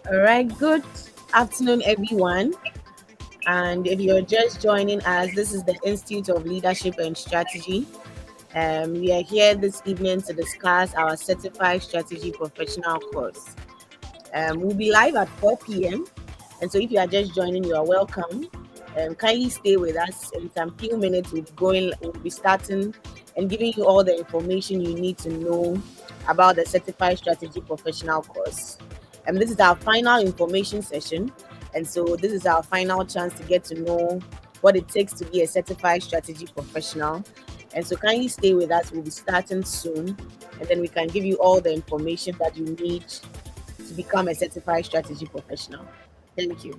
All right, good afternoon, everyone. And if you're just joining us, this is the Institute of Leadership and Strategy. We are here this evening to discuss our Certified Strategy Professional course. We'll be live at 4 p.m. And so if you are just joining, you are welcome. Kindly stay with us. In some few minutes, we'll be starting and giving you all the information you need to know about the Certified Strategy Professional course. This is our final information session. And so this is our final chance to get to know what it takes to be a certified strategy professional. And so kindly stay with us. We'll be starting soon. And then we can give you all the information that you need to become a certified strategy professional. Thank you.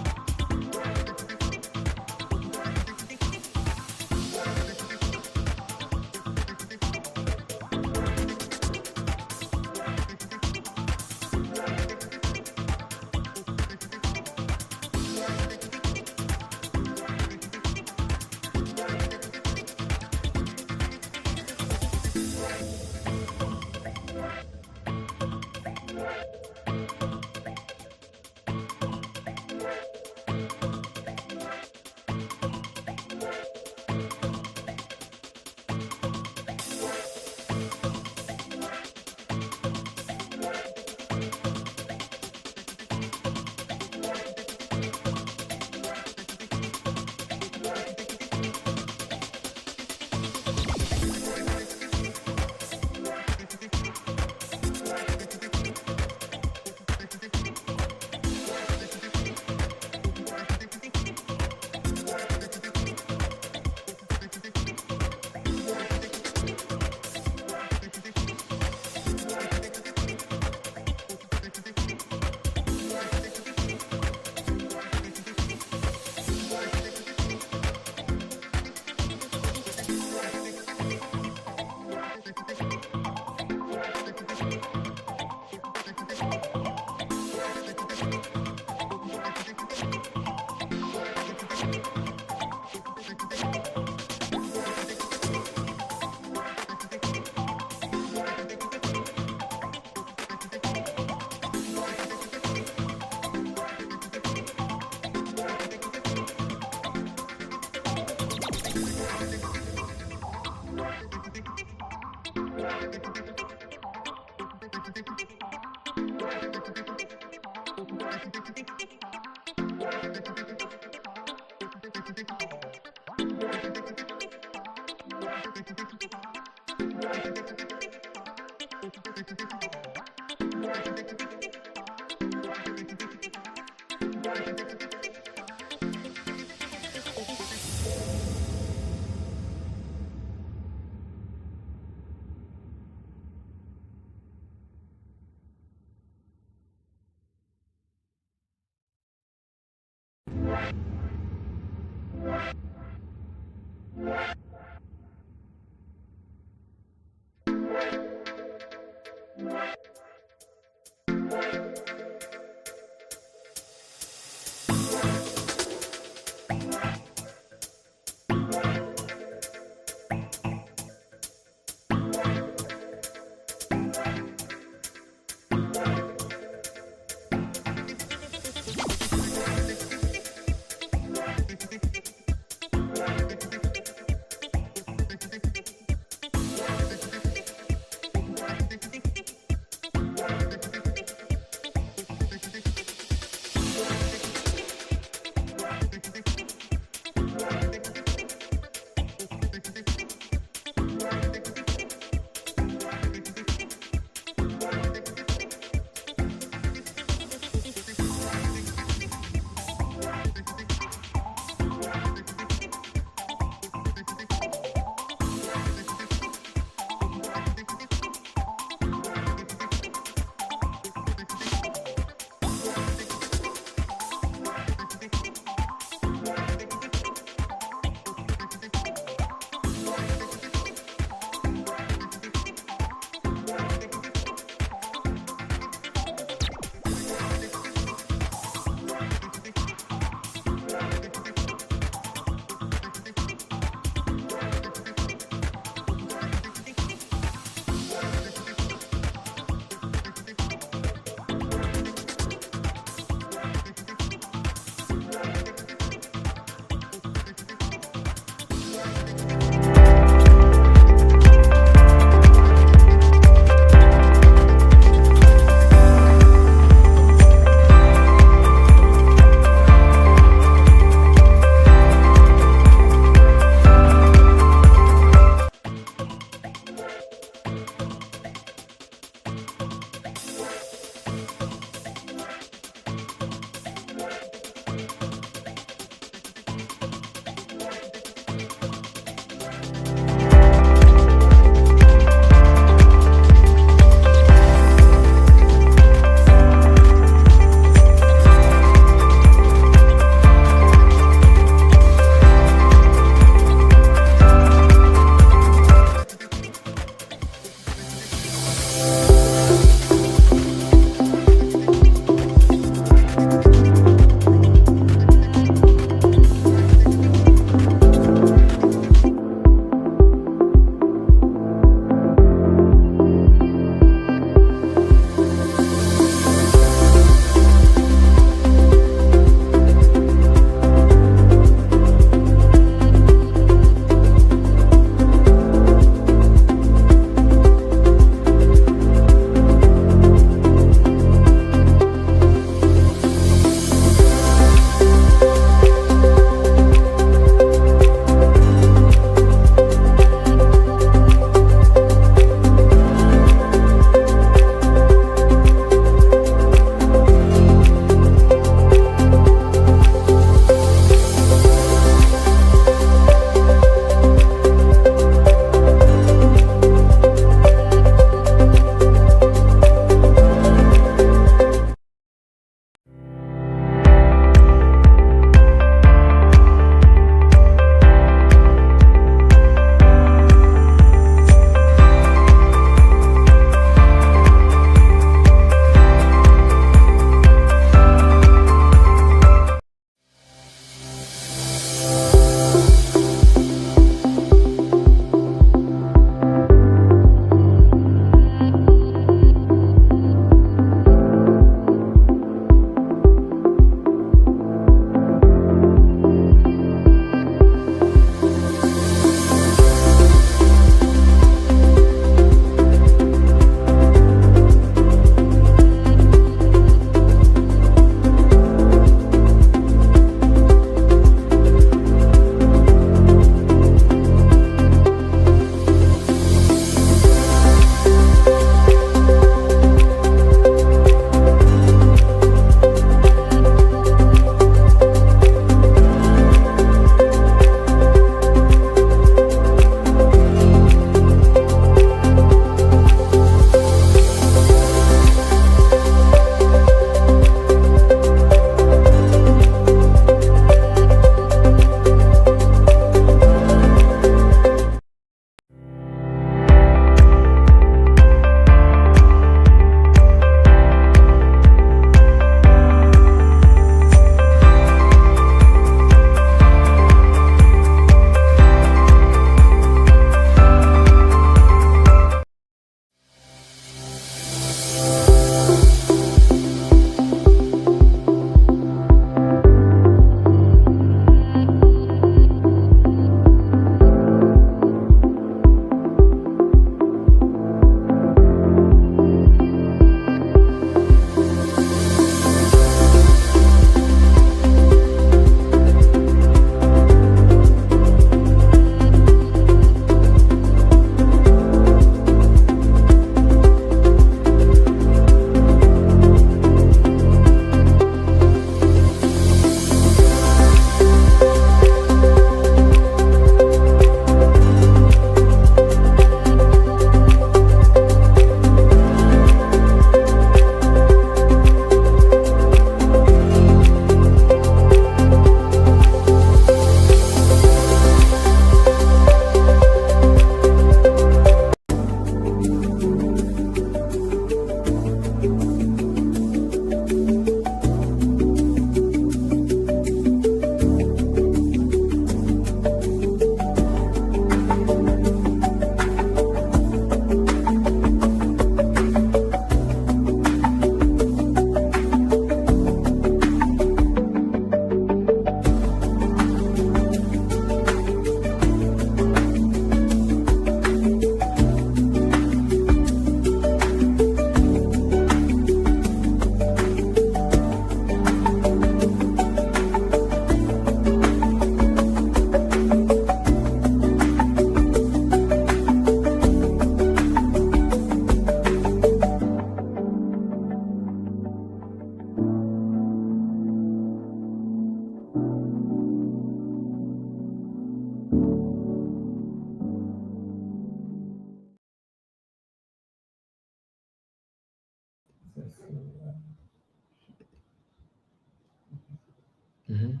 Mhm.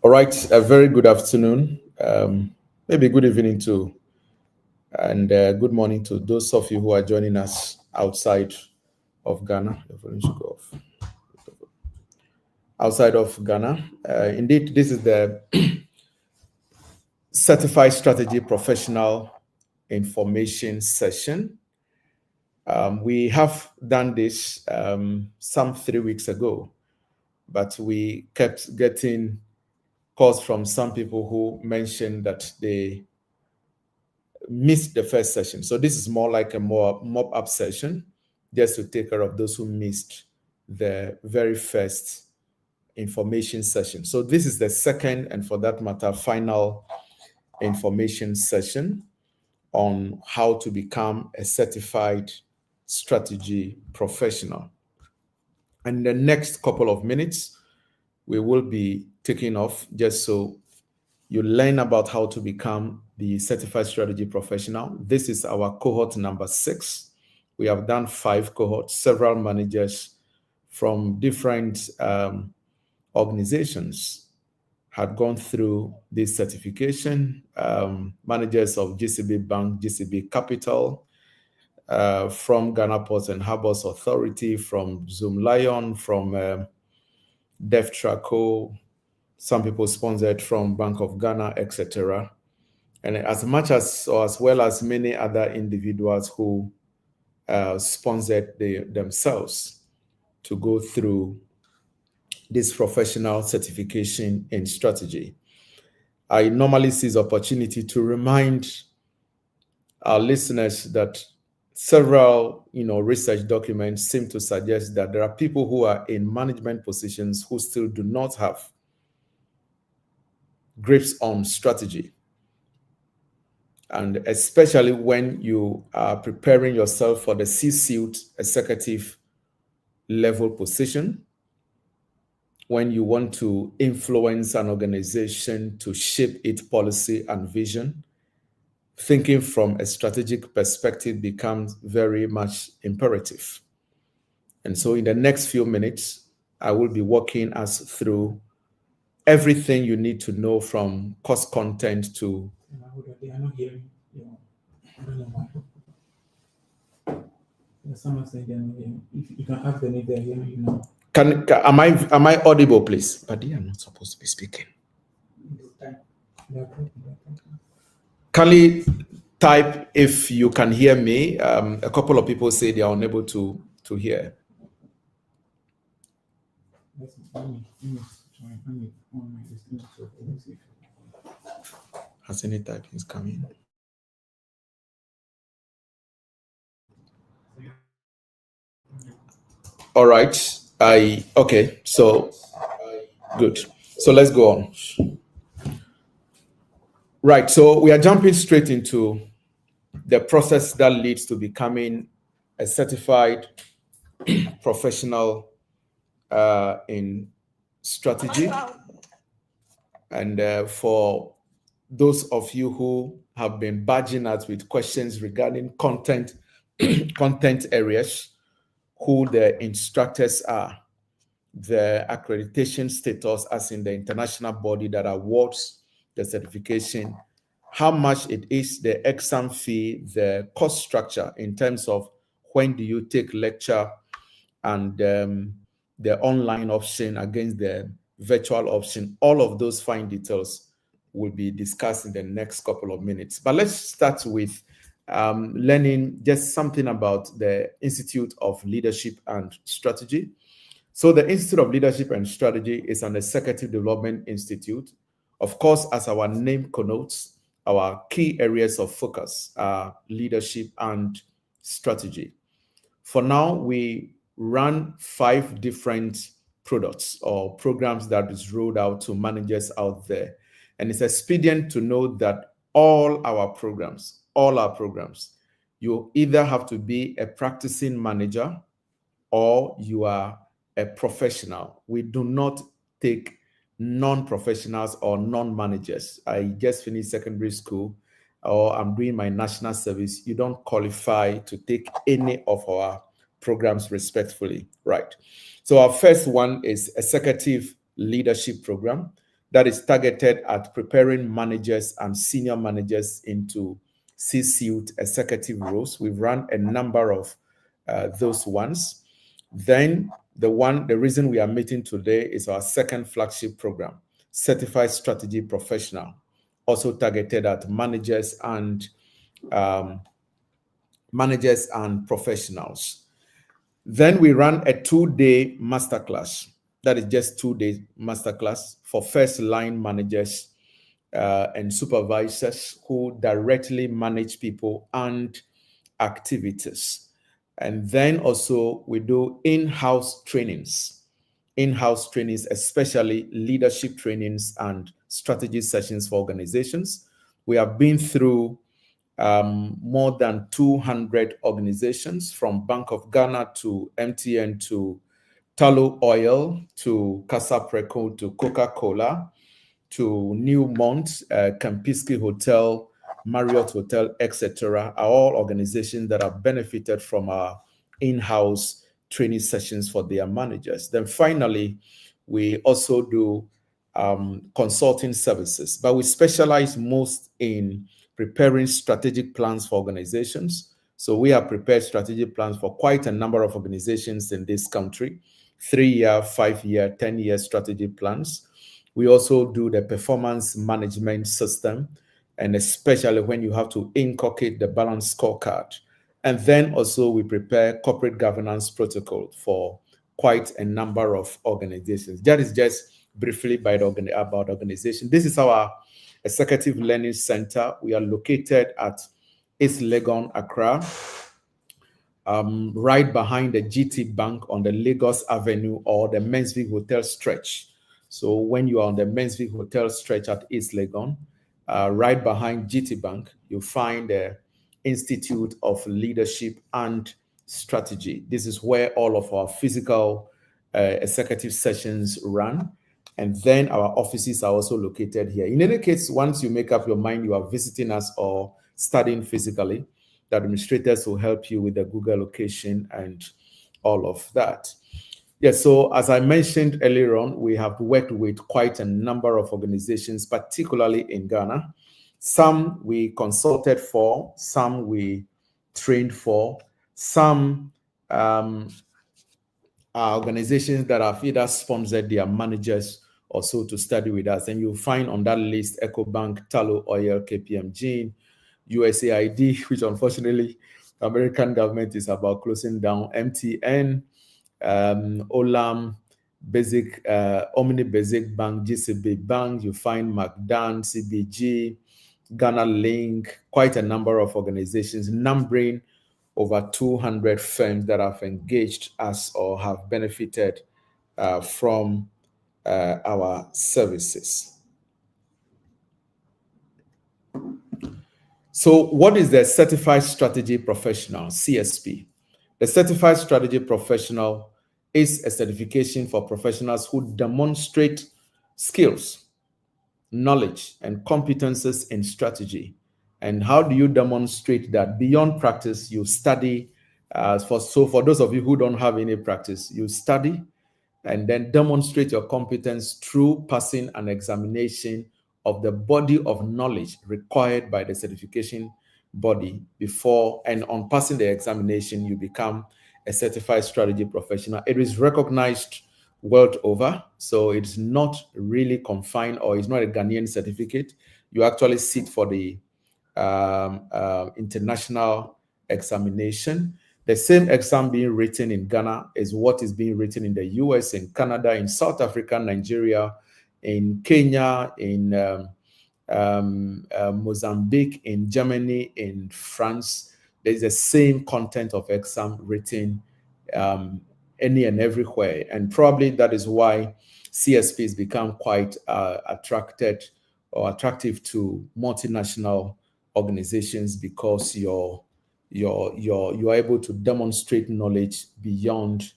All right, a very good afternoon, maybe good evening too, and good morning to those of you who are joining us outside of Ghana. Your volume should go off. Outside of Ghana. Indeed, this is the Certified Strategy Professional Information Session. We have done this some 3 weeks ago, but we kept getting calls from some people who mentioned that they missed the first session. So this is more like a more mop-up session, just to take care of those who missed the very first information session. So this is the second, and for that matter, final information session on how to become a certified strategy professional. And in the next couple of minutes, we will be taking off just so you learn about how to become the certified strategy professional. This is our cohort number 6. We have done 5 cohorts, several managers from different organizations had gone through this certification, managers of GCB Bank, GCB Capital, from Ghana Ports and Harbors Authority, from Zoom Lion, from DefTraco, some people sponsored from Bank of Ghana, etc. And as much as, or as well as many other individuals who sponsored themselves to go through this professional certification in strategy. I normally seize opportunity to remind our listeners that several research documents seem to suggest that there are people who are in management positions who still do not have grips on strategy. And especially when you are preparing yourself for the C-suite executive level position, when you want to influence an organization to shape its policy and vision, thinking from a strategic perspective becomes very much imperative. And so in the next few minutes, I will be walking us through everything you need to know from course content to... They are not hearing. I don't know why. Someone saying they're not hearing. If you can ask them if they're hearing you now. Am I audible, please? But they are not supposed to be speaking. Kindly type if you can hear me. A couple of people say they are unable to hear. Has any typings come in? All right. Okay. So good. So let's go on. Right. So we are jumping straight into the process that leads to becoming a certified professional in strategy. And for those of you who have been badging us with questions regarding content areas, who the instructors are, the accreditation status as in the international body that awards the certification, how much it is, the exam fee, the cost structure in terms of when do you take lecture, and the online option against the virtual option. All of those fine details will be discussed in the next couple of minutes. But let's start with learning just something about the Institute of Leadership and Strategy. So the Institute of Leadership and Strategy is an executive development institute. Of course, as our name connotes, our key areas of focus are leadership and strategy. For now, we run 5 different products or programs that is rolled out to managers out there. And it's expedient to know that all our programs, you either have to be a practicing manager or you are a professional. We do not take non-professionals or non-managers. I just finished secondary school or I'm doing my national service. You don't qualify to take any of our programs respectfully, right? So our first one is executive leadership program that is targeted at preparing managers and senior managers into C-suite executive roles. We've run a number of those ones. Then the reason we are meeting today is our second flagship program, Certified Strategy Professional, also targeted at um, managers and professionals. Then we run a 2-day masterclass. That is just 2 days masterclass for first line managers and supervisors who directly manage people and activities. And then also we do in-house trainings, especially leadership trainings and strategy sessions for organizations. We have been through more than 200 organizations, from Bank of Ghana to MTN to Tallow Oil to Casapreco to Coca-Cola to Newmont, Campisky Hotel, Marriott Hotel, etc., are all organizations that have benefited from our in-house training sessions for their managers. Then finally, we also do consulting services, but we specialize most in preparing strategic plans for organizations. So we have prepared strategic plans for quite a number of organizations in this country, 3-year, 5-year, 10-year strategic plans. We also do the performance management system, and especially when you have to inculcate the balanced scorecard. And then also we prepare corporate governance protocol for quite a number of organizations. That is just briefly about organization. This is our Executive Learning Center. We are located at East Legon, Accra, right behind the GT Bank on the Lagos Avenue or the Mansfield Hotel stretch. So when you are on the Mansfield Hotel stretch at East Legon, right behind GT Bank, you'll find the Institute of Leadership and Strategy. This is where all of our physical executive sessions run. And then our offices are also located here. In any case, once you make up your mind you are visiting us or studying physically, the administrators will help you with the Google location and all of that. Yes, so as I mentioned earlier on, we have worked with quite a number of organizations, particularly in Ghana. Some we consulted for, some we trained for, some are organizations that have either sponsored their managers or so to study with us. And you'll find on that list EcoBank, Tallow Oil, KPMG, USAID, which unfortunately the American government is about closing down, MTN, Olam, Basic, Omni Basic Bank, GCB Bank. You find McDan, CBG, Ghana Link, quite a number of organizations, numbering over 200 firms that have engaged us or have benefited from our services. So what is the Certified Strategy Professional, CSP? The Certified Strategy Professional is a certification for professionals who demonstrate skills, knowledge, and competences in strategy. And how do you demonstrate that? Beyond practice, you study. For those of you who don't have any practice, you study and then demonstrate your competence through passing an examination of the body of knowledge required by the certification body before, and on passing the examination, you become a certified strategy professional. It is recognized world over, so it's not really confined, or it's not a Ghanaian certificate. You actually sit for the international examination. The same exam being written in Ghana is what is being written in the US, in Canada, in South Africa, Nigeria, in Kenya, in Mozambique, in Germany, in France. There's the same content of exam written any and everywhere. And probably that is why CSPs become quite attractive to multinational organizations, because you're able to demonstrate knowledge beyond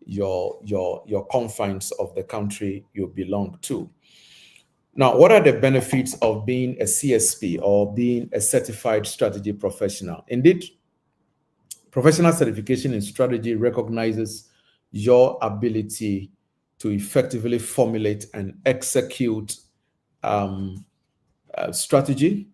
your confines of the country you belong to. Now, what are the benefits of being a CSP or being a certified strategy professional? Indeed, professional certification in strategy recognizes your ability to effectively formulate and execute strategy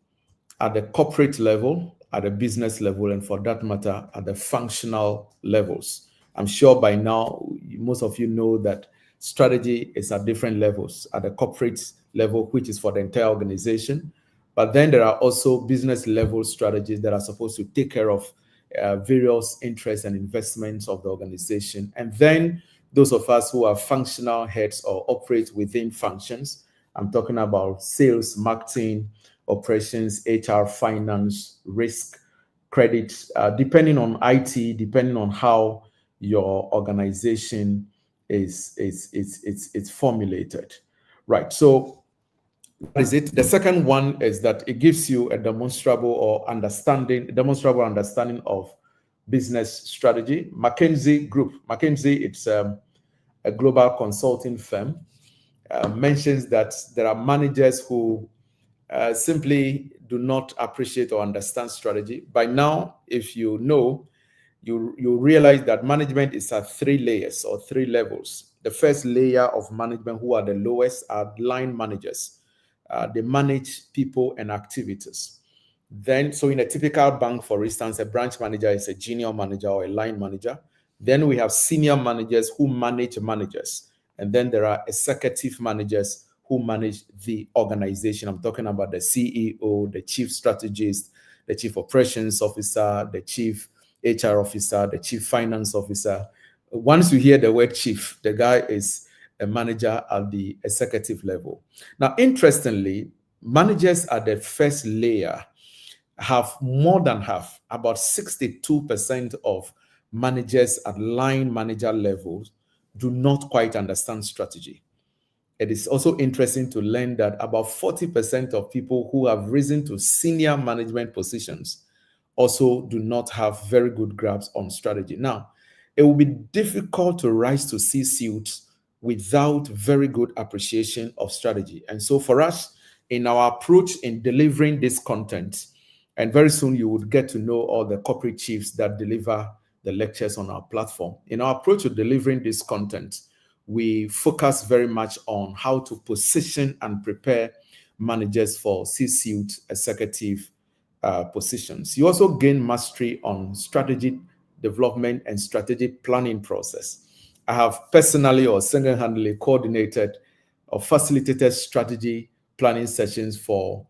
at the corporate level, at the business level, and for that matter, at the functional levels. I'm sure by now, most of you know that strategy is at different levels. At the corporate level, which is for the entire organization, but then there are also business level strategies that are supposed to take care of various interests and investments of the organization. And then those of us who are functional heads or operate within functions, I'm talking about sales, marketing, operations, HR, finance, risk, credit, depending on IT, depending on how your organization is formulated. Right. So what is it? The second one is that it gives you a demonstrable understanding of business strategy. McKinsey Group, McKinsey, it's a global consulting firm, mentions that there are managers who simply do not appreciate or understand strategy. By now, if you know, you realize that management is at three layers or three levels. The first layer of management, who are the lowest, are line managers. They manage people and activities. Then, so in a typical bank, for instance, a branch manager is a junior manager or a line manager. Then we have senior managers who manage managers. And then there are executive managers who manage the organization. I'm talking about the CEO, the chief strategist, the chief operations officer, the chief HR officer, the chief finance officer. Once you hear the word chief, the guy is a manager at the executive level. Now, interestingly, managers at the first layer have more than half, about 62% of managers at line manager levels do not quite understand strategy. It is also interesting to learn that about 40% of people who have risen to senior management positions also do not have very good grasp on strategy. Now, it will be difficult to rise to C-suites without very good appreciation of strategy. And so for us, in our approach in delivering this content, and very soon you would get to know all the corporate chiefs that deliver the lectures on our platform. In our approach to delivering this content, we focus very much on how to position and prepare managers for C-suite executive positions. You also gain mastery on strategy development and strategic planning process. I have personally or single-handedly coordinated or facilitated strategy planning sessions for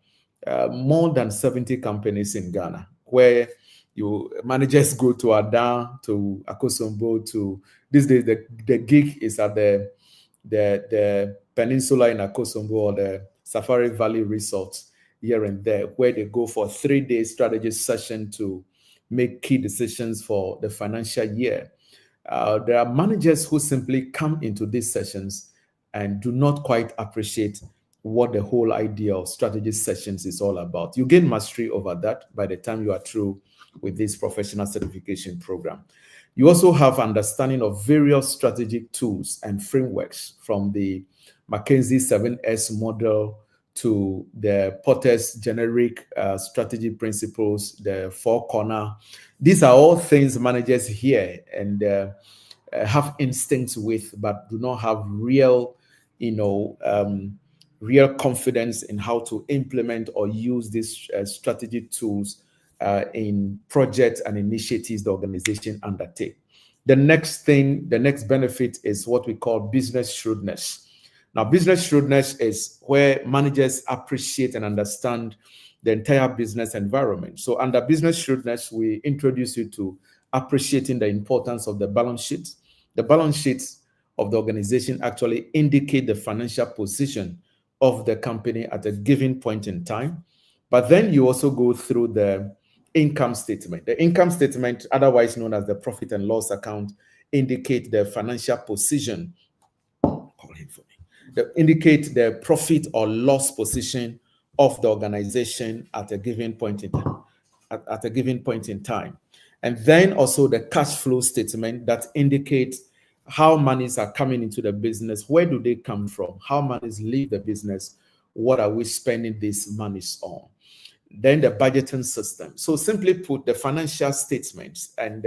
more than 70 companies in Ghana, where you managers go to Adan, to Akosombo, to these days the gig is at the peninsula in Akosombo or the Safari Valley Resort here and there, where they go for a 3-day strategy session to make key decisions for the financial year. There are managers who simply come into these sessions and do not quite appreciate what the whole idea of strategy sessions is all about. You gain mastery over that by the time you are through with this professional certification program. You also have understanding of various strategic tools and frameworks, from the McKinsey 7S model to the Potter's generic strategy principles, the four corner. These are all things managers hear and have instincts with, but do not have real, real confidence in how to implement or use these strategy tools in projects and initiatives the organization undertake. The next benefit is what we call business shrewdness. Now, business shrewdness is where managers appreciate and understand the entire business environment. So under business shrewdness, we introduce you to appreciating the importance of the balance sheet. The balance sheets of the organization actually indicate the financial position of the company at a given point in time. But then you also go through the income statement. The income statement, otherwise known as the profit and loss account, indicate the financial position. Call him for me. They indicate the profit or loss position of the organization at a given point in time. At a given point in time. And then also the cash flow statement that indicates how monies are coming into the business, where do they come from, how monies leave the business, what are we spending these monies on. Then the budgeting system. So simply put, the financial statements. And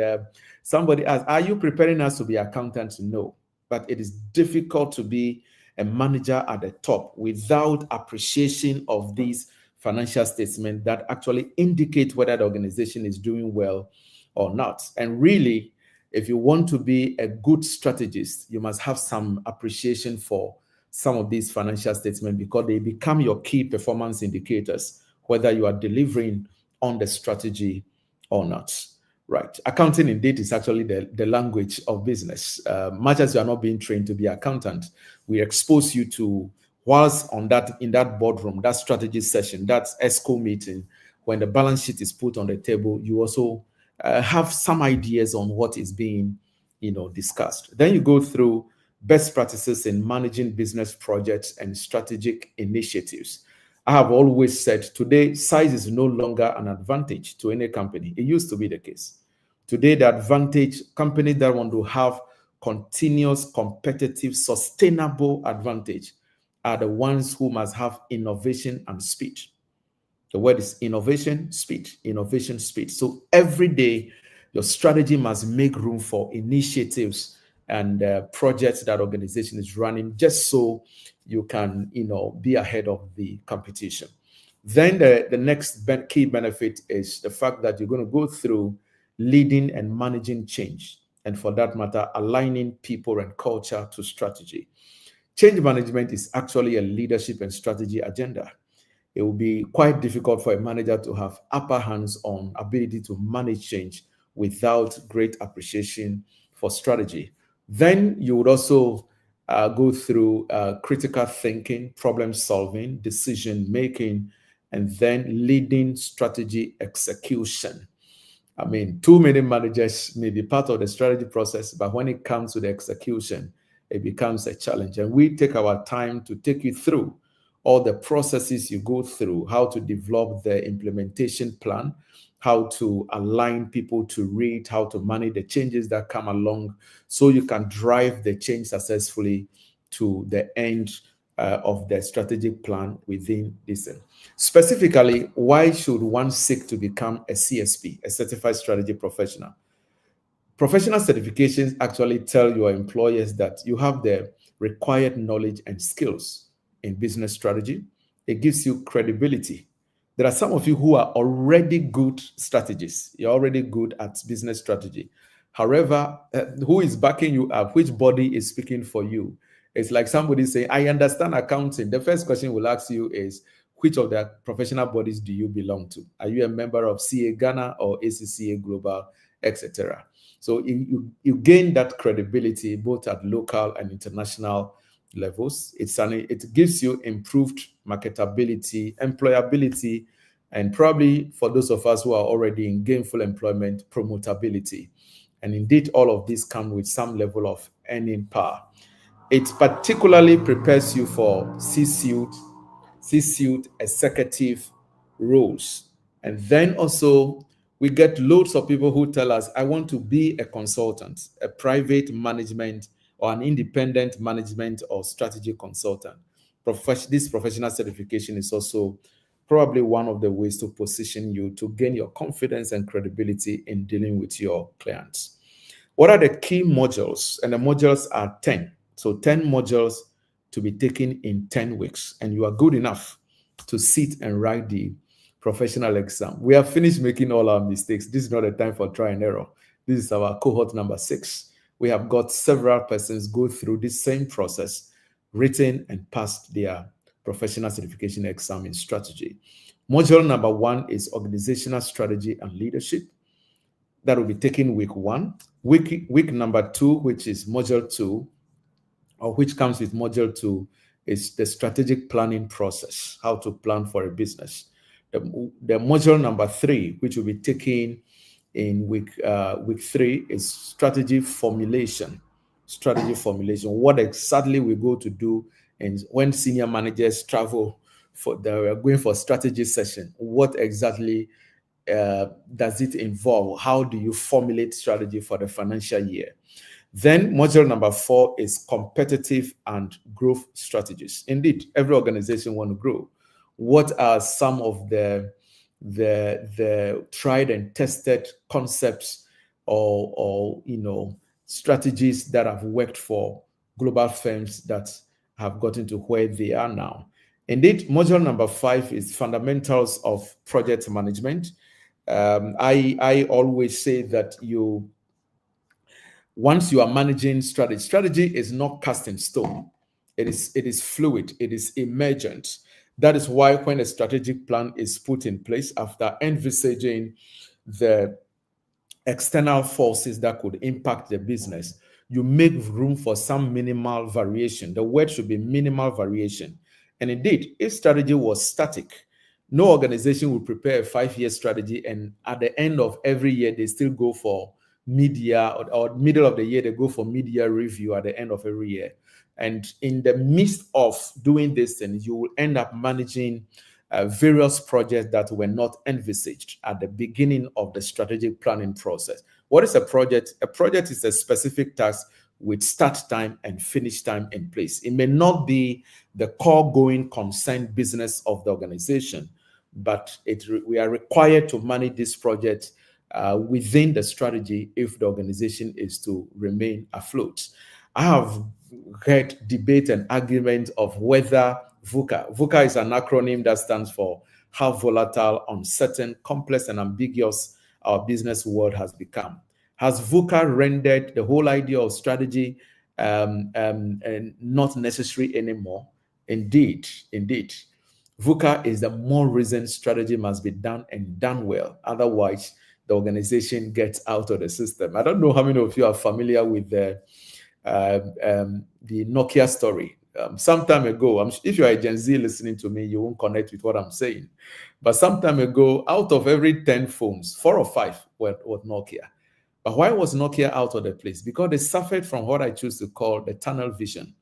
somebody asked, are you preparing us to be accountants? No, but it is difficult to be a manager at the top without appreciation of these financial statements that actually indicate whether the organization is doing well or not. And really, if you want to be a good strategist, you must have some appreciation for some of these financial statements because they become your key performance indicators, whether you are delivering on the strategy or not. Right. Accounting indeed is actually the language of business. Much as you are not being trained to be accountant, we expose you to, whilst on that in that boardroom, that strategy session, that ESCO meeting, when the balance sheet is put on the table, you also have some ideas on what is being, discussed. Then you go through best practices in managing business projects and strategic initiatives. I have always said today, size is no longer an advantage to any company. It used to be the case. Today, the advantage, companies that want to have continuous, competitive, sustainable advantage are the ones who must have innovation and speed. The word is innovation, speed, innovation, speed. So every day, your strategy must make room for initiatives and projects that organization is running, just so you can, be ahead of the competition. Then the next key benefit is the fact that you're going to go through leading and managing change, and for that matter, aligning people and culture to strategy. Change management is actually a leadership and strategy agenda. It will be quite difficult for a manager to have upper hands on ability to manage change without great appreciation for strategy. Then you would also go through critical thinking, problem solving, decision making, and then leading strategy execution. I mean, too many managers may be part of the strategy process, but when it comes to the execution, it becomes a challenge. And we take our time to take you through all the processes you go through, how to develop the implementation plan, how to align people to read, how to manage the changes that come along so you can drive the change successfully to the end of the strategic plan within this. Specifically, why should one seek to become a CSP, a certified strategy professional? Professional certifications actually tell your employers that you have the required knowledge and skills in business strategy. It gives you credibility. There are some of you who are already good strategists. You're already good at business strategy. However, who is backing you up? Which body is speaking for you? It's like somebody saying, I understand accounting. The first question we'll ask you is, which of the professional bodies do you belong to? Are you a member of CA Ghana or ACCA Global, etc.? So you gain that credibility both at local and international levels. It gives you improved marketability, employability, and probably for those of us who are already in gainful employment, promotability. And indeed, all of these come with some level of earning power. It particularly prepares you for C-suite executive roles. And then also, we get loads of people who tell us, I want to be a consultant, a private management or an independent management or strategy consultant. This professional certification is also probably one of the ways to position you to gain your confidence and credibility in dealing with your clients. What are the key modules? And the modules are 10. So 10 modules to be taken in 10 weeks. And you are good enough to sit and write the professional exam. We have finished making all our mistakes. This is not a time for try and error. This is our cohort number 6. We have got several persons go through this same process, written and passed their professional certification exam in strategy. Module number 1 is organizational strategy and leadership. That will be taken week 1. Week number 2, which is module 2, or which comes with module 2, is the strategic planning process, how to plan for a business. The module number 3, which will be taken in week 3, is strategy formulation. Strategy formulation. What exactly we go to do, and when senior managers travel for they're going for strategy session, what exactly does it involve? How do you formulate strategy for the financial year? Then module number 4 is competitive and growth strategies. Indeed, every organization want to grow. What are some of the tried and tested concepts, or strategies that have worked for global firms that have gotten to where they are now? Indeed, module number 5 is fundamentals of project management. I always say that once you are managing strategy is not cast in stone. It is fluid, it is emergent. That is why when a strategic plan is put in place after envisaging the external forces that could impact the business, you make room for some minimal variation. The word should be minimal variation. And indeed, if strategy was static, no organization will prepare a 5-year strategy, and at the end of every year, they still go for media, or middle of the year, they go for media review at the end of every year. And in the midst of doing this thing, you will end up managing various projects that were not envisaged at the beginning of the strategic planning process. What is a project? A project is a specific task with start time and finish time in place. It may not be the core going concern business of the organization, but we are required to manage this project within the strategy if the organization is to remain afloat. I have heard debate and argument of whether VUCA is an acronym that stands for how volatile, uncertain, complex, and ambiguous our business world has become. Has VUCA rendered the whole idea of strategy and not necessary anymore? Indeed. VUCA is the more reason strategy must be done, and done well. Otherwise, the organization gets out of the system. I don't know how many of you are familiar with the Nokia story. Some time ago, if you are a Gen Z listening to me, you won't connect with what I'm saying. But some time ago, out of every 10 phones, 4 or 5 were Nokia. But why was Nokia out of the place? Because they suffered from what I choose to call the tunnel vision.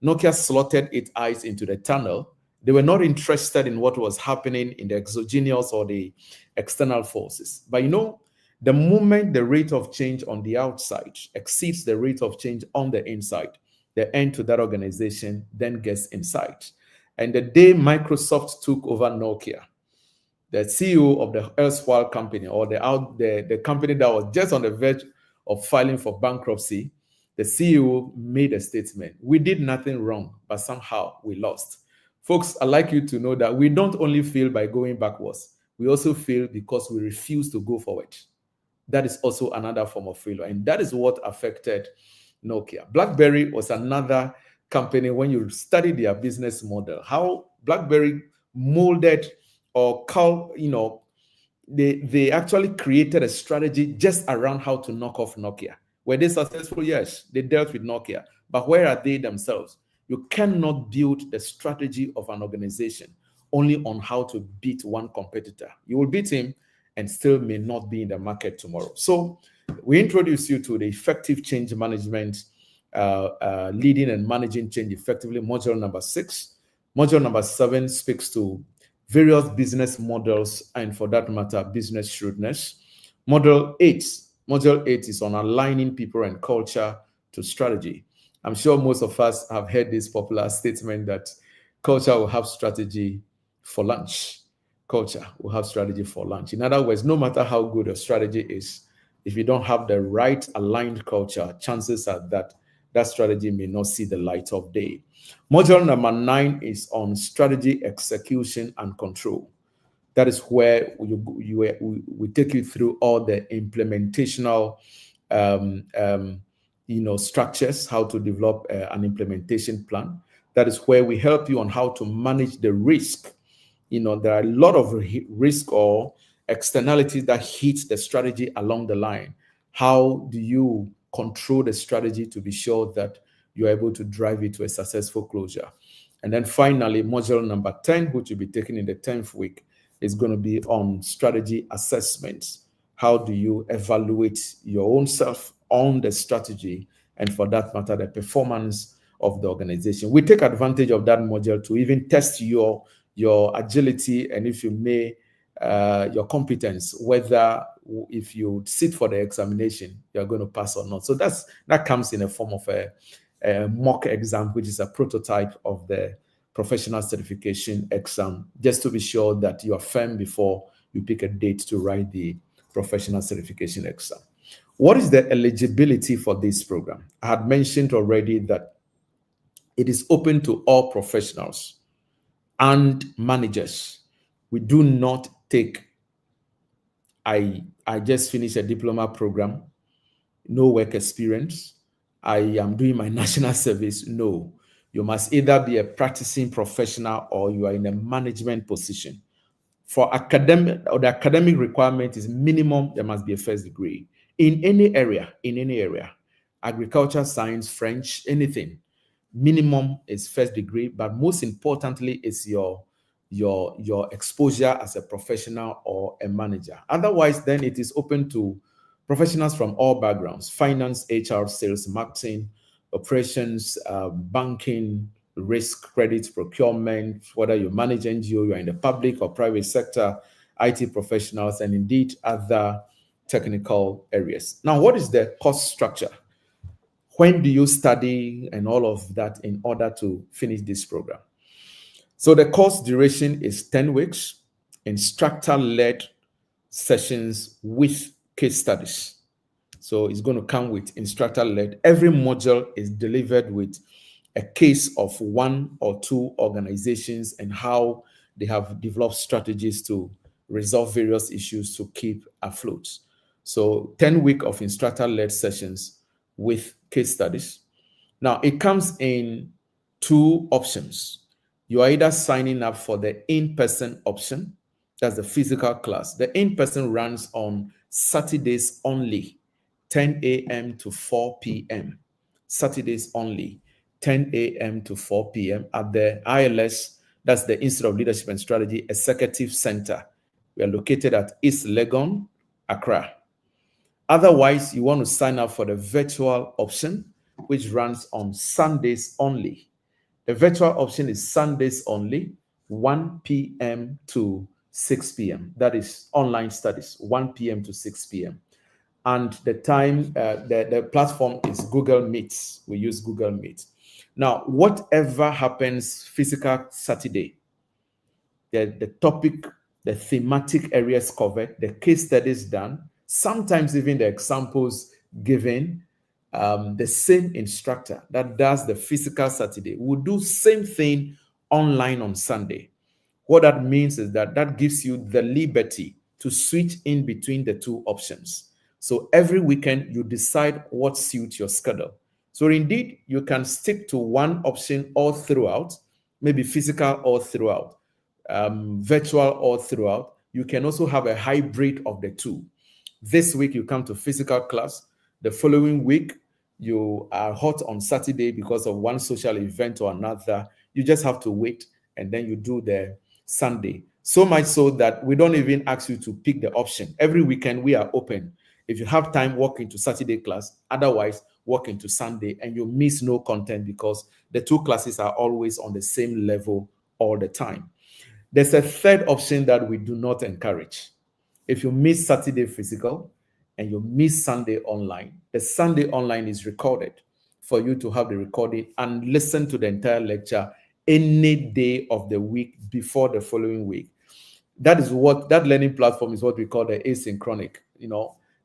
Nokia slotted its eyes into the tunnel. They were not interested in what was happening in the exogenous or the external forces. But the moment the rate of change on the outside exceeds the rate of change on the inside, the end to that organization then gets in sight. And the day Microsoft took over Nokia, the CEO of the erstwhile company, or the company that was just on the verge of filing for bankruptcy, the CEO made a statement: "We did nothing wrong, but somehow we lost." Folks, I'd like you to know that we don't only fail by going backwards, we also fail because we refuse to go forward. That is also another form of failure, and that is what affected Nokia. BlackBerry was another company. When you study their business model, how BlackBerry molded or they actually created a strategy just around how to knock off Nokia. Were they successful? Yes, they dealt with Nokia. But where are they themselves? You cannot build the strategy of an organization only on how to beat one competitor. You will beat him and still may not be in the market tomorrow. So we introduce you to the effective change management, leading and managing change effectively, module number 6. Module number 7 speaks to various business models and, for that matter, business shrewdness. Module 8 is on aligning people and culture to strategy. I'm sure most of us have heard this popular statement that culture will have strategy for lunch. Culture will have strategy for lunch. In other words, no matter how good a strategy is, if you don't have the right aligned culture, chances are that that strategy may not see the light of day. Module number 9 is on strategy, execution, and control. That is where we take you through all the implementational structures, how to develop an implementation plan. That is where we help you on how to manage the risk. There are a lot of risk or externalities that hit the strategy along the line. How do you control the strategy to be sure that you're able to drive it to a successful closure? And then finally, module number 10, which will be taken in the 10th week, is going to be on strategy assessments. How do you evaluate your own self on the strategy, and for that matter, the performance of the organization? We take advantage of that module to even test your agility, and if you may, your competence, whether if you sit for the examination, you're going to pass or not. So that comes in a form of a mock exam, which is a prototype of the professional certification exam, just to be sure that you are firm before you pick a date to write the professional certification exam. What is the eligibility for this program? I had mentioned already that it is open to all professionals and managers. We do not take, I just finished a diploma program, no work experience, I am doing my national service. No, you must either be a practicing professional or you are in a management position. For academic, or the academic requirement is minimum, there must be a first degree in any area, agriculture, science, French, anything. Minimum is first degree, but most importantly is your exposure as a professional or a manager. Otherwise, then it is open to professionals from all backgrounds: finance, HR, sales, marketing, operations, banking, risk, credit, procurement, whether you manage NGO, you're in the public or private sector, IT professionals, and indeed other technical areas. Now, what is the course structure? When do you study and all of that in order to finish this program? So the course duration is 10 weeks, instructor-led sessions with case studies. So it's going to come with instructor-led. Every module is delivered with a case of one or two organizations and how they have developed strategies to resolve various issues to keep afloat. So 10 weeks of instructor-led sessions with case studies. Now, it comes in two options. You are either signing up for the in-person option, that's the physical class. The in-person runs on Saturdays only, 10 a.m. to 4 p.m. Saturdays only, 10 a.m. to 4 p.m. at the ILS, that's the Institute of Leadership and Strategy Executive Center. We are located at East Legon, Accra. Otherwise, you want to sign up for the virtual option, which runs on Sundays only. The virtual option is Sundays only, 1 p.m. to 6 p.m. That is online studies, 1 p.m. to 6 p.m. And the time, the platform is Google Meets. We use Google Meet. Now, whatever happens physical Saturday, the topic, the thematic areas covered, the case studies done, sometimes even the examples given, the same instructor that does the physical Saturday will do same thing online on Sunday. What that means is that gives you the liberty to switch in between the two options. So every weekend, you decide what suits your schedule. So indeed, you can stick to one option all throughout, maybe physical all throughout, virtual all throughout. You can also have a hybrid of the two. This week, you come to physical class. The following week, you are hot on Saturday because of one social event or another. You just have to wait, and then you do the Sunday. So much so that we don't even ask you to pick the option. Every weekend, we are open. If you have time, walk into Saturday class. Otherwise, walk into Sunday, and you miss no content because the two classes are always on the same level all the time. There's a third option that we do not encourage. If you miss Saturday physical and you miss Sunday online, the Sunday online is recorded for you to have the recording and listen to the entire lecture any day of the week before the following week. That learning platform is what we call the asynchronic.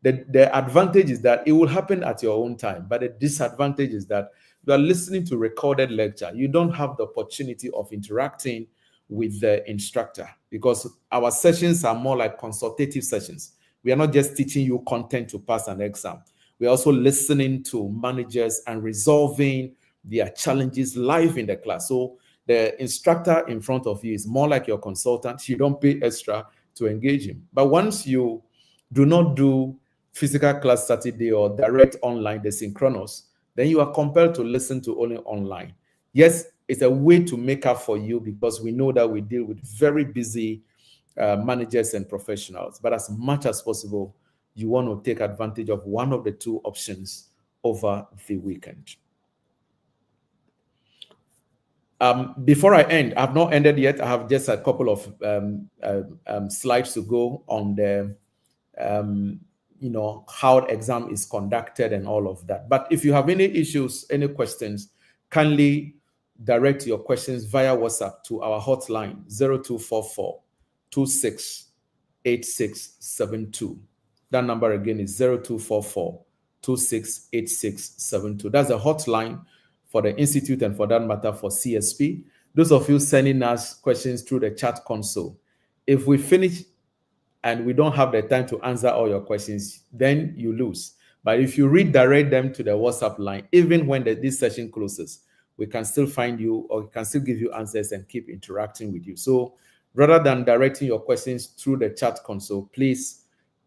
The advantage is that it will happen at your own time, but the disadvantage is that you are listening to recorded lecture. You don't have the opportunity of interacting with the instructor because our sessions are more like consultative sessions. We are not just teaching you content to pass an exam. We are also listening to managers and resolving their challenges live in the class. So the instructor in front of you is more like your consultant. You don't pay extra. to engage him. But once you do not do physical class Saturday or direct online, the synchronous, then you are compelled to listen to only online. Yes, it's a way to make up for you because we know that we deal with very busy managers and professionals. But as much as possible, you want to take advantage of one of the two options over the weekend. Before I end, I've not ended yet. I have just a couple of slides to go on the, how the exam is conducted and all of that. But if you have any issues, any questions, kindly direct your questions via WhatsApp to our hotline 0244 268672. That number again is 0244 268672. That's a hotline for the Institute and for that matter for CSP. Those of you sending us questions through the chat console, if we finish and we don't have the time to answer all your questions, then you lose. But if you redirect them to the WhatsApp line, even when this session closes, we can still find you or we can still give you answers and keep interacting with you. So rather than directing your questions through the chat console, please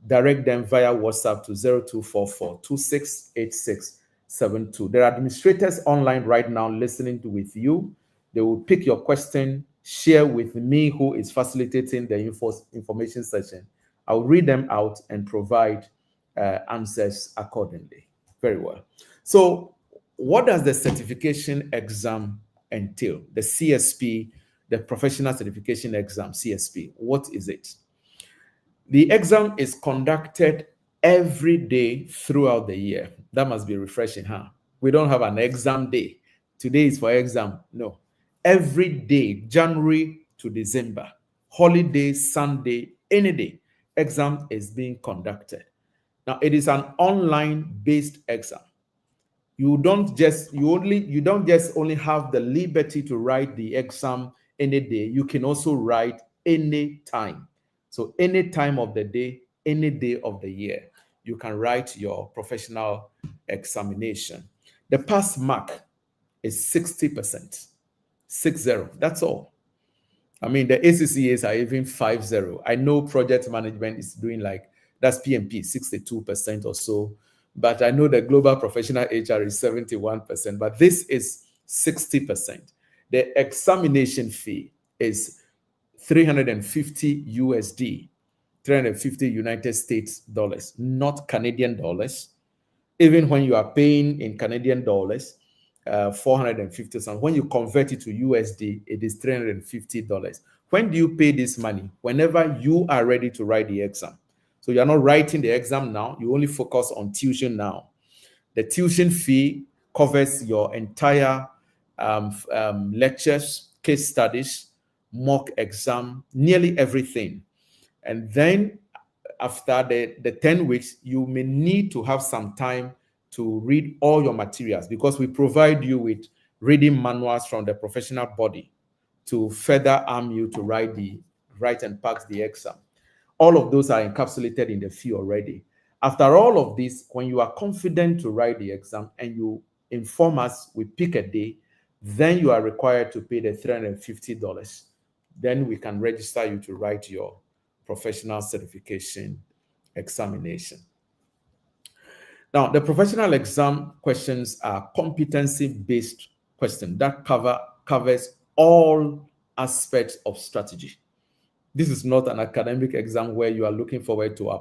direct them via WhatsApp to 0244 268672. There are administrators online right now listening with you. They will pick your question, share with me who is facilitating the information session. I'll read them out and provide answers accordingly. Very well. So what does the certification exam entail? The CSP, the professional certification exam, CSP, what is it? The exam is conducted every day throughout the year. That must be refreshing, huh? We don't have an exam day. Today is for exam. No. Every day, January to December, holiday, Sunday, any day, exam is being conducted. Now, it is an online-based exam. You don't just only have the liberty to write the exam any day. You can also write any time. So any time of the day, any day of the year, you can write your professional examination. The pass mark is 60%. 60. That's all. I mean, the ACCAs are even 50. I know project management is doing that's PMP, 62% or so. But I know the global professional HR is 71%, but this is 60%. The examination fee is 350 USD, 350 United States dollars, not Canadian dollars. Even when you are paying in Canadian dollars, 450 something. When you convert it to USD, it is $350. When do you pay this money? Whenever you are ready to write the exam. So you're not writing the exam now, you only focus on tuition now. The tuition fee covers your entire lectures, case studies, mock exam, nearly everything. And then after the 10 weeks, you may need to have some time to read all your materials because we provide you with reading manuals from the professional body to further arm you to write and pass the exam. All of those are encapsulated in the fee already. After all of this, when you are confident to write the exam and you inform us, we pick a day, then you are required to pay the $350. Then we can register you to write your professional certification examination. Now, the professional exam questions are competency-based questions that covers all aspects of strategy. This is not an academic exam where you are looking forward to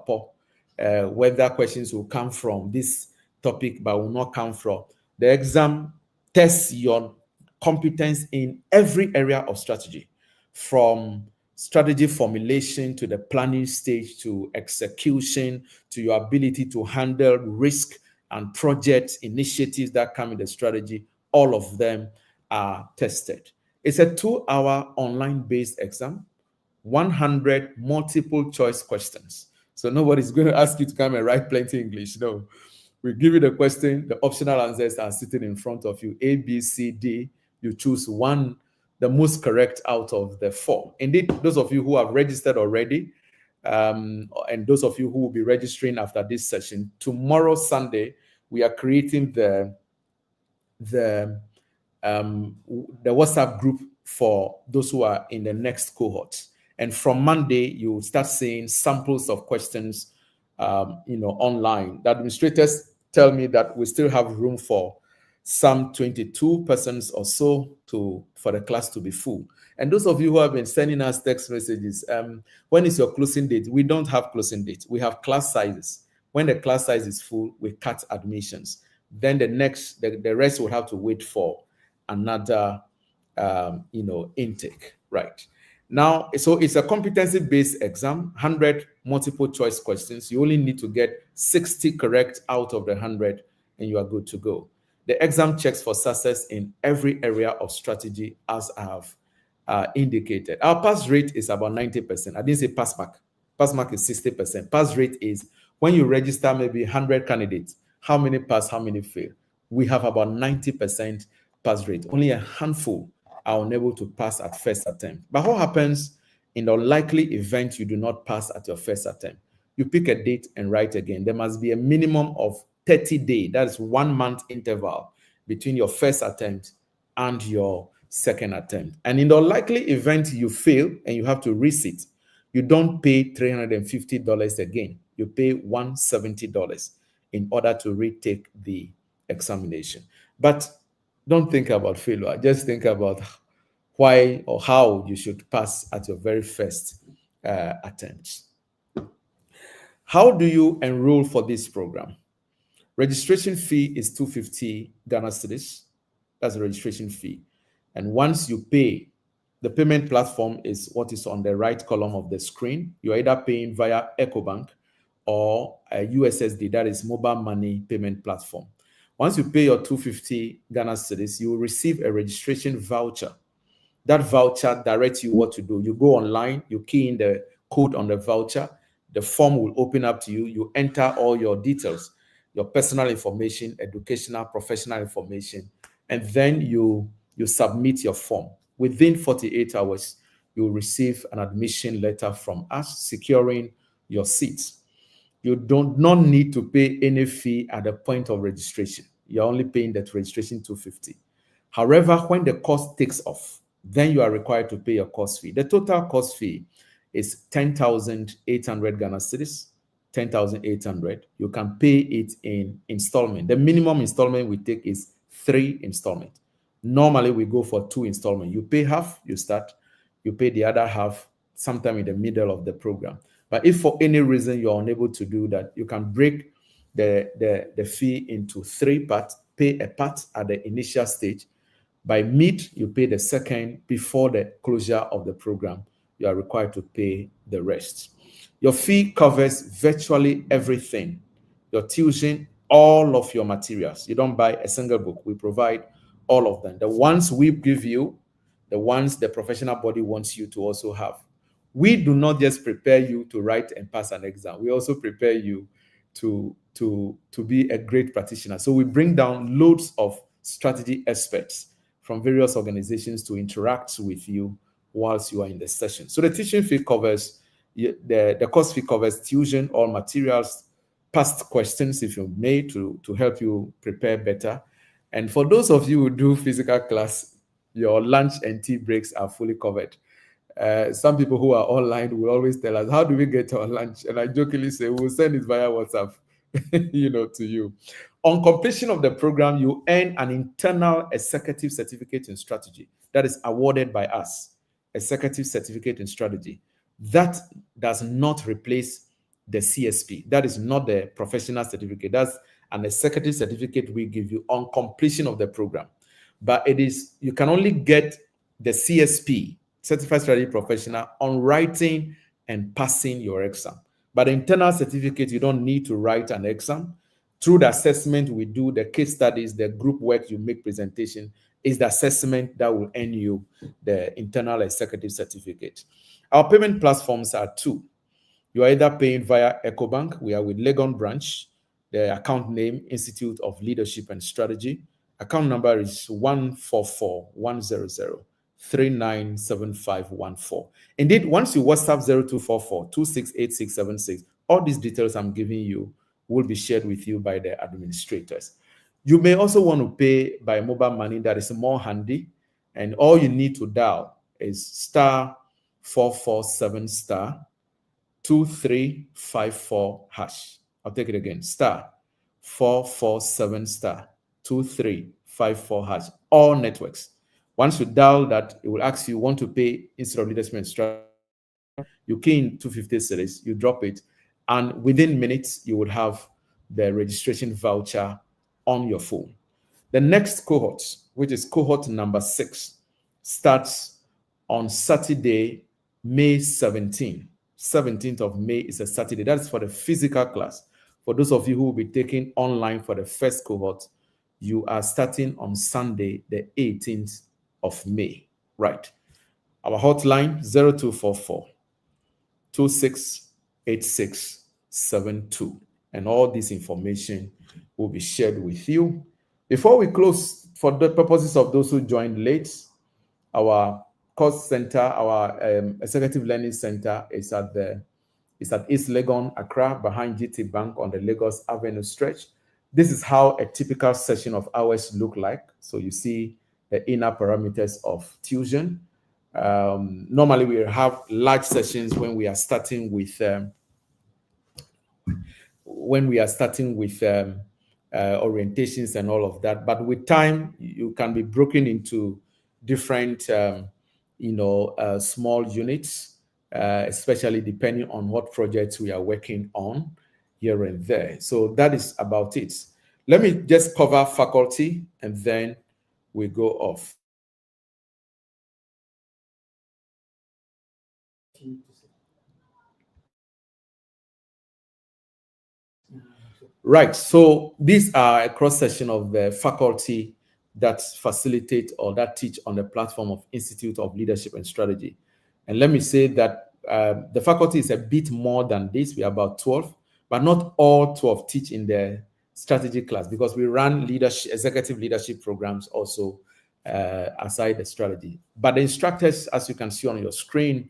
whether questions will come from this topic but will not come from. The exam tests your competence in every area of strategy, from strategy formulation to the planning stage to execution to your ability to handle risk and project initiatives that come in the strategy. All of them are tested. It's a 2-hour online-based exam, 100 multiple choice questions. So nobody's going to ask you to come and write plenty English. No, we give you the question, the optional answers are sitting in front of you, A, B, C, D. You choose one, the most correct out of the 4. Indeed, those of you who have registered already, and those of you who will be registering after this session, tomorrow, Sunday, we are creating the WhatsApp group for those who are in the next cohort. And from Monday, you start seeing samples of questions, online. The administrators tell me that we still have room for some 22 persons or so for the class to be full. And those of you who have been sending us text messages, when is your closing date? We don't have closing date. We have class sizes. When the class size is full, we cut admissions. Then the rest will have to wait for another, intake, right? Now, so it's a competency-based exam, 100 multiple choice questions. You only need to get 60 correct out of the 100, and you are good to go. The exam checks for success in every area of strategy, as I have indicated. Our pass rate is about 90%. I didn't say pass mark. Pass mark is 60%. Pass rate is when you register maybe 100 candidates, how many pass, how many fail? We have about 90% pass rate. Only a handful are unable to pass at first attempt. But what happens in the unlikely event you do not pass at your first attempt? You pick a date and write again. There must be a minimum of 30 days, that is 1 month interval between your first attempt and your second attempt. And in the unlikely event you fail and you have to resit, you don't pay $350 again. You pay $170 in order to retake the examination. But don't think about failure. Just think about why or how you should pass at your very first attempt. How do you enroll for this program? Registration fee is 250 Ghana cedis. That's the registration fee. And once you pay, the payment platform is what is on the right column of the screen. You're either paying via EcoBank or a USSD, that is mobile money payment platform. Once you pay your 250 Ghana cedis, you will receive a registration voucher. That voucher directs you what to do. You go online, you key in the code on the voucher, the form will open up to you. You enter all your details, your personal information, educational, professional information, and then you submit your form. Within 48 hours, you will receive an admission letter from us securing your seats. You do not need to pay any fee at the point of registration. You're only paying that registration 250. However, when the course takes off, then you are required to pay your course fee. The total course fee is 10,800 Ghana cedis, 10,800. You can pay it in installment. The minimum installment we take is 3 installments. Normally, we go for 2 installments. You pay half, you start. You pay the other half sometime in the middle of the program. But if for any reason you're unable to do that, you can break the fee into 3 parts, pay a part at the initial stage. By mid, you pay the second. Before the closure of the program, you are required to pay the rest. Your fee covers virtually everything. Your tuition, all of your materials. You don't buy a single book. We provide all of them. The ones we give you, the ones the professional body wants you to also have. We do not just prepare you to write and pass an exam. We also prepare you to be a great practitioner. So we bring down loads of strategy experts from various organizations to interact with you whilst you are in the session. So the teaching fee covers, the course fee covers tuition, all materials, past questions if you may, to help you prepare better. And for those of you who do physical class, your lunch and tea breaks are fully covered. Some people who are online will always tell us, how do we get our lunch? And I jokingly say, we'll send it via WhatsApp, to you. On completion of the program, you earn an internal executive certificate in strategy that is awarded by us, executive certificate in strategy. That does not replace the CSP. That is not the professional certificate. That's an executive certificate we give you on completion of the program. But you can only get the CSP, Certified Strategy Professional, on writing and passing your exam. But the internal certificate, you don't need to write an exam. Through the assessment we do, the case studies, the group work you make presentation, is the assessment that will earn you the internal executive certificate. Our payment platforms are 2. You are either paying via EcoBank. We are with Legon branch. The account name, Institute of Leadership and Strategy. Account number is 144-100-397514. Indeed, once you WhatsApp 0244-268676, all these details I'm giving you will be shared with you by the administrators. You may also want to pay by mobile money. That is more handy. And all you need to dial is star 447 star 2354 hash. I'll take it again. Star 447 star 2354 hash. All networks. Once you dial that, it will ask you want to pay instead of leadership and strategy. You key in 250 series, you drop it, and within minutes you would have the registration voucher on your phone. The next cohort, which is cohort number 6, starts on Saturday, May 17th. 17th of May is a Saturday. That's for the physical class. For those of you who will be taking online for the first cohort, you are starting on Sunday, the 18th of May. Right. Our hotline 0244 268672. And all this information will be shared with you. Before we close, for the purposes of those who joined late, our course center, our executive learning center is at East Legon, Accra, behind GT Bank on the Lagos Avenue stretch. This is how a typical session of ours look like. So you see the inner parameters of Fusion. Normally we have large sessions when we are starting with orientations and all of that. But with time, you can be broken into different small units, especially depending on what projects we are working on here and there. So that is about it. Let me just cover faculty and then we go off. Right. So these are a cross section of the faculty that facilitate or that teach on the platform of Institute of Leadership and Strategy. And let me say that the faculty is a bit more than this. We are about 12, but not all 12 teach in the strategy class because we run executive leadership programs also aside the strategy. But the instructors, as you can see on your screen,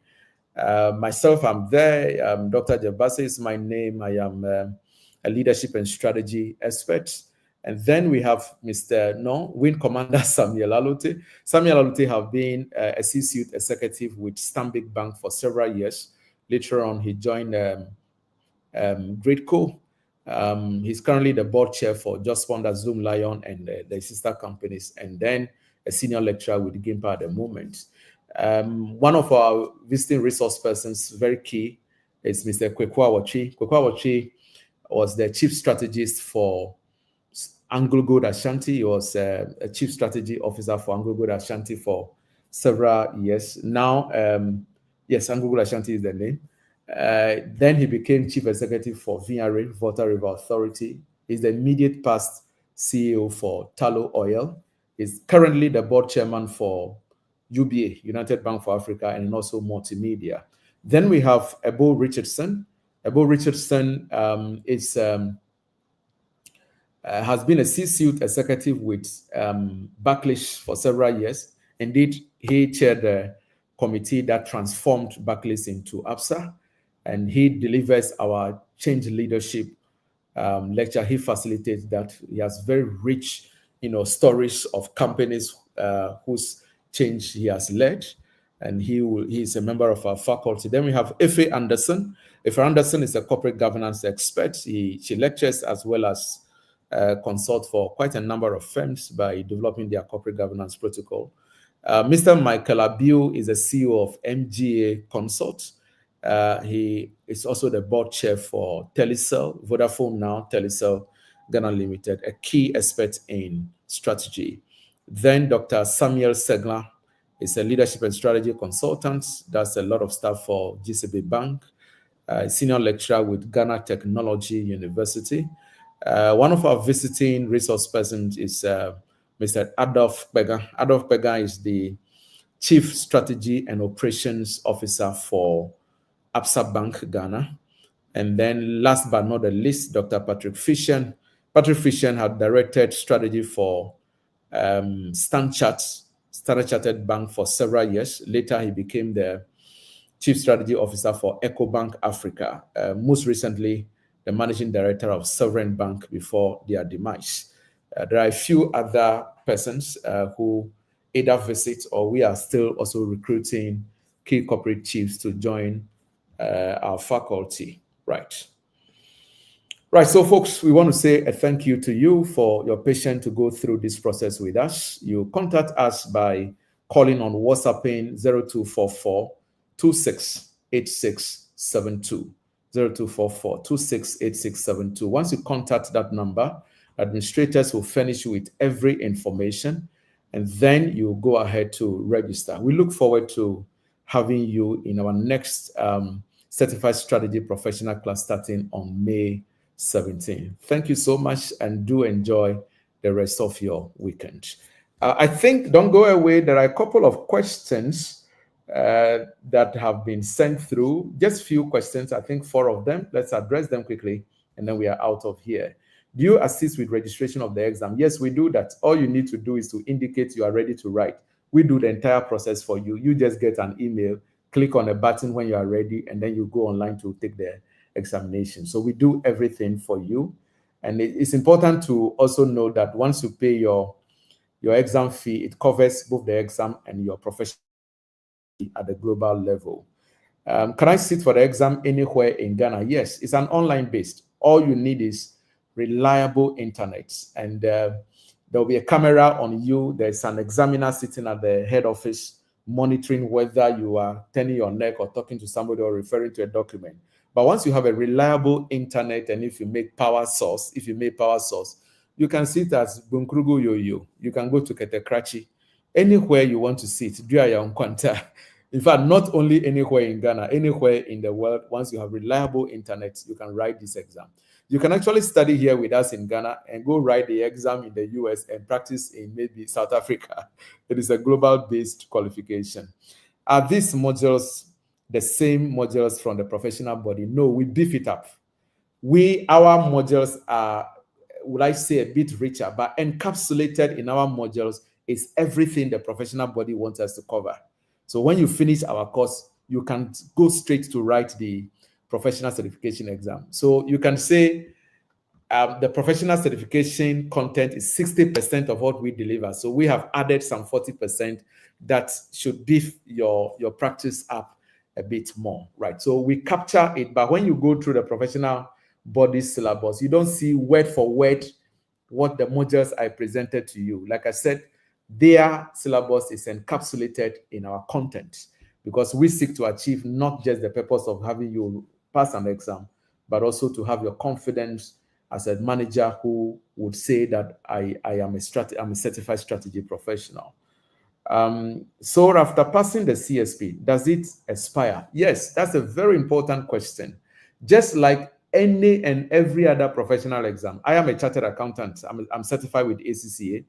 myself, I'm there. Dr. Jabase is my name. I am a leadership and strategy expert. And then we have Mr. Wing Commander Samuel Alute. Samuel Alute have been a C-suite executive with Stanbic Bank for several years. Later on, he joined Great Co. He's currently the board chair for Just Ponder, Zoom Lion, and the sister companies, and then a senior lecturer with GIMPA at the moment. One of our visiting resource persons, very key, is Mr. Kwekwa Wachi. Kwekwa Wachi was the chief strategist for Anglo Gold Ashanti. He was a chief strategy officer for Anglo Gold Ashanti for several years. Now, yes, Anglo Gold Ashanti is the name. Then he became chief executive for VRA, Volta River Authority. He's the immediate past CEO for Tallow Oil. He's currently the board chairman for UBA, United Bank for Africa, and also Multimedia. Then we have Ebo Richardson. Ebo Richardson has been a C-suite executive with Barclays for several years. Indeed, he chaired the committee that transformed Barclays into ABSA, and he delivers our change leadership lecture. He facilitates that. He has very rich, stories of companies whose change he has led, and he is a member of our faculty. Then we have Efe Anderson. Efe Anderson is a corporate governance expert. She lectures as well as consult for quite a number of firms by developing their corporate governance protocol. Mr. Michael Abiu is a CEO of MGA Consult. He is also the board chair for Telecel, Vodafone Now, Telecel Ghana Limited, a key expert in strategy. Then Dr. Samuel Segla is a leadership and strategy consultant. Does a lot of stuff for GCB Bank, senior lecturer with Ghana Technology University. One of our visiting resource persons is Mr. Adolf Bega. Adolf Bega is the Chief Strategy and Operations Officer for ABSA Bank Ghana. And then last but not the least, Dr. Patrick Fishen. Patrick Fishen had directed strategy for Standard Chartered Bank for several years. Later, he became the Chief Strategy Officer for EcoBank Africa. Most recently, the Managing Director of Sovereign Bank before their demise. There are a few other persons who either visit or we are still also recruiting key corporate chiefs to join our faculty. Right. Right, so folks, we want to say a thank you to you for your patience to go through this process with us. You contact us by calling on WhatsApp in 0244 268672. 0244 268672. Once you contact that number, administrators will furnish you with every information, and then you go ahead to register. We look forward to having you in our next Certified Strategy Professional class starting on May 17. Thank you so much, and do enjoy the rest of your weekend. I think, don't go away, there are a couple of questions that have been sent through. Just few questions, I think 4 of them. Let's address them quickly, and then we are out of here. Do you assist with registration of the exam? Yes, we do that. All you need to do is to indicate you are ready to write. We do the entire process for you. You just get an email, click on a button when you are ready, and then you go online to take the examination. So we do everything for you. And it's important to also know that once you pay your exam fee, it covers both the exam and your professional at the global level. Can I sit for the exam anywhere in Ghana? Yes, it's an online based. All you need is reliable internet, and there'll be a camera on you. There's an examiner sitting at the head office monitoring whether you are turning your neck or talking to somebody or referring to a document. But once you have a reliable internet, and if you make power source, you can sit as Bunkrugu Yoyo. You can go to Ketekrachi, anywhere you want to sit. In fact, not only anywhere in Ghana, anywhere in the world, once you have reliable internet, you can write this exam. You can actually study here with us in Ghana and go write the exam in the US and practice in maybe South Africa. It is a global-based qualification. Are these modules the same modules from the professional body? No, we beef it up. Our modules are, would I say, a bit richer, but encapsulated in our modules is everything the professional body wants us to cover. So when you finish our course, you can go straight to write the professional certification exam. So you can say the professional certification content is 60% of what we deliver. So we have added some 40% that should beef your practice up a bit more, right? So we capture it, but when you go through the professional body syllabus, you don't see word for word what the modules I presented to you. Like I said, their syllabus is encapsulated in our content because we seek to achieve not just the purpose of having you pass an exam, but also to have your confidence as a manager who would say that I'm a certified strategy professional. So after passing the CSP, does it expire? Yes, that's a very important question. Just like any and every other professional exam, I am a chartered accountant. I'm certified with ACCA.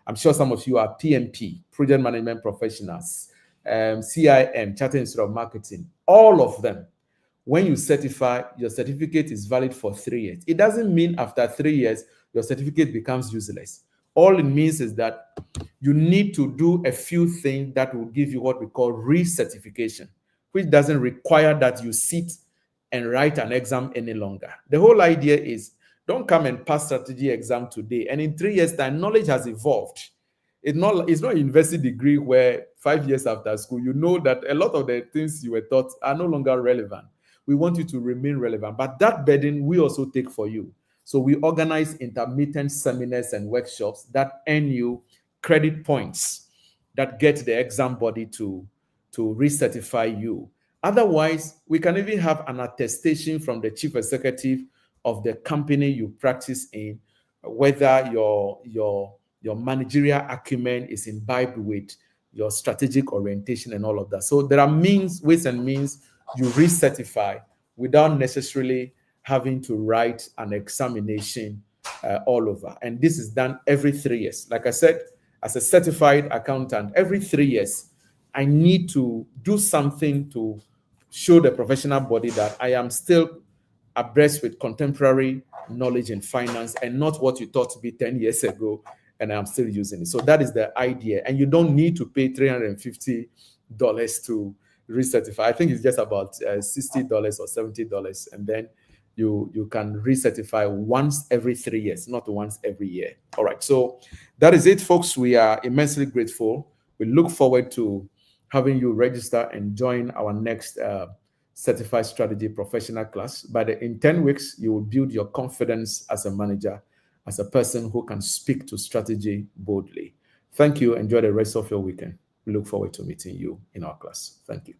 I'm sure some of you are PMP, project management professionals, CIM, Chartered Institute of Marketing, all of them. When you certify, your certificate is valid for 3 years. It doesn't mean after 3 years, your certificate becomes useless. All it means is that you need to do a few things that will give you what we call recertification, which doesn't require that you sit and write an exam any longer. The whole idea is don't come and pass strategy exam today, and in 3 years' time, knowledge has evolved. It's not a university degree where 5 years after school, you know that a lot of the things you were taught are no longer relevant. We want you to remain relevant, but that burden we also take for you. So we organize intermittent seminars and workshops that earn you credit points that get the exam body to recertify you. Otherwise, we can even have an attestation from the chief executive of the company you practice in, whether your managerial acumen is imbibed with your strategic orientation and all of that. So there are ways and means you recertify without necessarily having to write an examination all over. And this is done every 3 years. Like I said, as a certified accountant, every 3 years, I need to do something to show the professional body that I am still abreast with contemporary knowledge in finance and not what you thought to be 10 years ago, and I'm still using it. So that is the idea. And you don't need to pay $350 to recertify. I think it's just about $60 or $70, and then you can recertify once every 3 years, not once every year. All right, so that is it, folks. We are immensely grateful. We look forward to having you register and join our next certified strategy professional class. In 10 weeks, you will build your confidence as a manager, as a person who can speak to strategy boldly. Thank you. Enjoy the rest of your weekend. We look forward to meeting you in our class. Thank you.